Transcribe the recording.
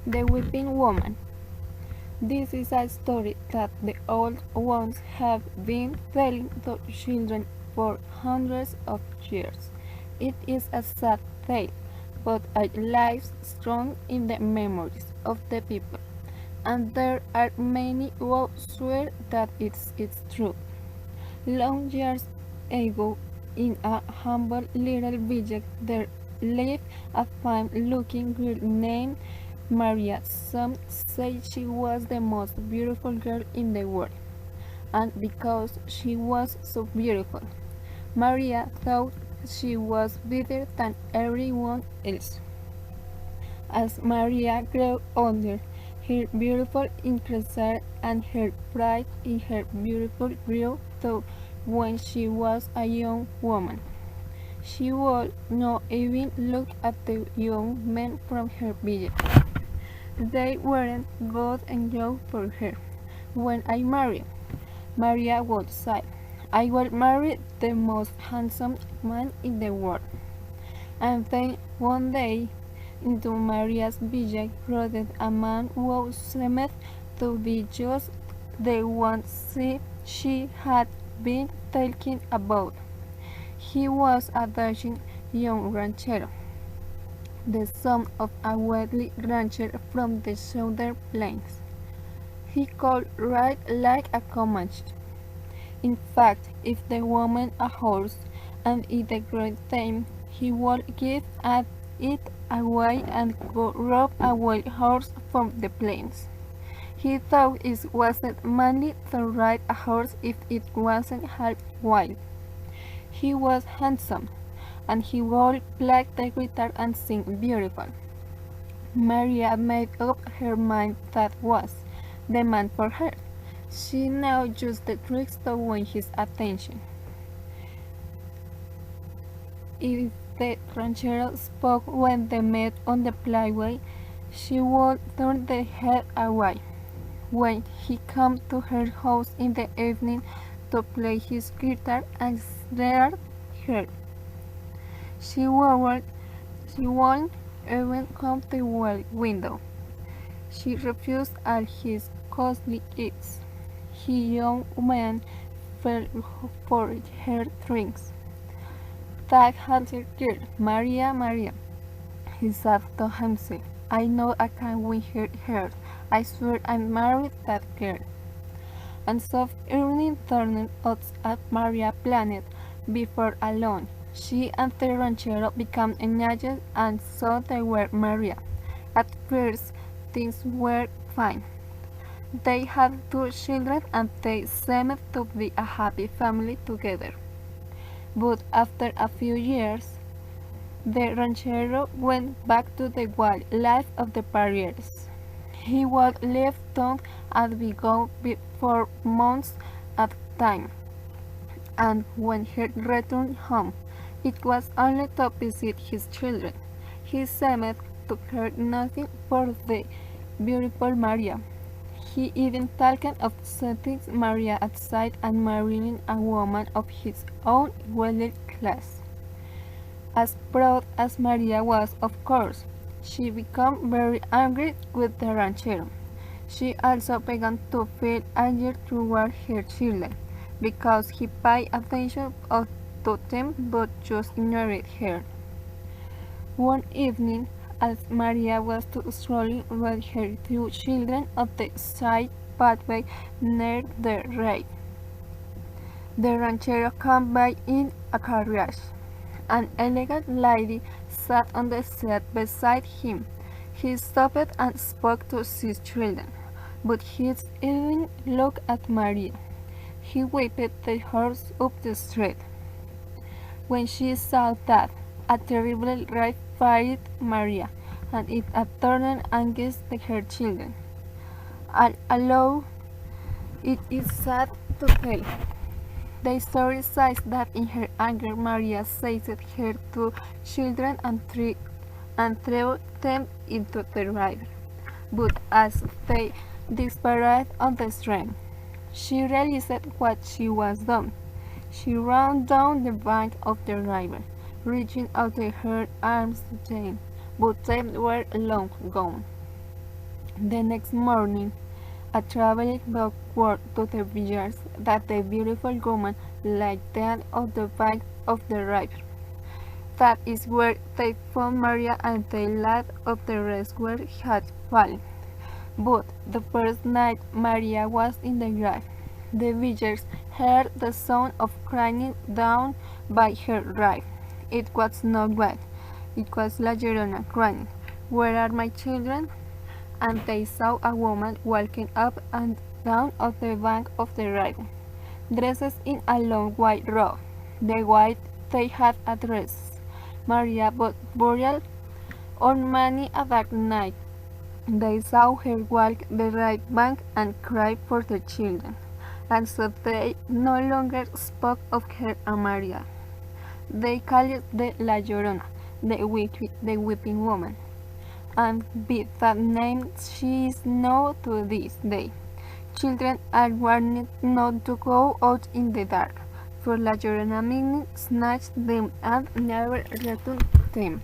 The Weeping Woman. This is a story that the old ones have been telling to children for hundreds of years. It is a sad tale, but it lies strong in the memories of the people, and there are many who swear that it's true. Long years ago, in a humble little village, there lived a fine-looking girl named Maria. Some say she was the most beautiful girl in the world, and because she was so beautiful, Maria thought she was better than everyone else. As Maria grew older, her beauty increased and her pride in her beauty grew too. When she was a young woman, she would not even look at the young men from her village. They weren't good enough for her. When I marry, Maria would say, I will marry the most handsome man in the world. And then one day, into Maria's village rode a man who seemed to be just the one she had been talking about. He was a dashing young ranchero, the son of a wealthy rancher from the southern plains. He could ride like a Comanche. In fact, if the woman a horse and it a great time, he would give it away and go rob a wild horse from the plains. He thought it wasn't manly to ride a horse if it wasn't half wild. He was handsome, and he would play the guitar and sing beautiful. Maria made up her mind that was the man for her. She now used the tricks to win his attention. If the ranchero spoke when they met on the playway, she would turn the head away. When he came to her house in the evening to play his guitar and stare her, she won't even come to the window. She refused all his costly gifts. He young man fell for her tricks. That halter girl, Maria, Maria, he said to himself. I know I can win her heart. I swear I married that girl. And so evening turned out at Maria planet before alone. She and the ranchero became engaged, and so they were Maria. At first, things were fine. They had 2 children and they seemed to be a happy family together. But after a few years, the ranchero went back to the wild life of the prairies. He would leave town and be gone for months at a time, and when he returned home, it was only to visit his children. He seemed to care nothing for the beautiful Maria. He even talked of setting Maria aside and marrying a woman of his own wealthy class. As proud as Maria was, of course, she became very angry with the ranchero. She also began to feel anger toward her children, because he paid attention to them but just ignored her. One evening, as Maria was strolling with her 2 children on the side pathway near the road, the ranchero came by in a carriage. An elegant lady sat on the seat beside him. He stopped and spoke to his children, but he didn't look at Maria. He whipped the horse up the street. When she saw that, a terrible rage fired Maria, and it turned against her children. Although it is sad to tell, the story says that in her anger Maria seized her 2 children and threw them into the river. But as they disappeared on the stream, she realized what she was done. She ran down the bank of the river, reaching out her arms to them, but they were long gone. The next morning, a traveler brought word to the villagers that the beautiful woman lay dead on the bank of the river. That is where they found Maria, and they laughed of the rest where he had fallen. But the first night Maria was in the grave, the villagers heard the sound of crying down by her grave. It was not God, it was La Llorona crying, "Where are my children?" And they saw a woman walking up and down on the bank of the river, dressed in a long white robe. The white they had addressed Maria, but burial on many a dark night. They saw her walk the right bank and cry for the children, and so they no longer spoke of her and Maria. They called it the La Llorona, the weeping woman, and by that name she is known to this day. Children are warned not to go out in the dark, for La Llorona may snatch them and never return them.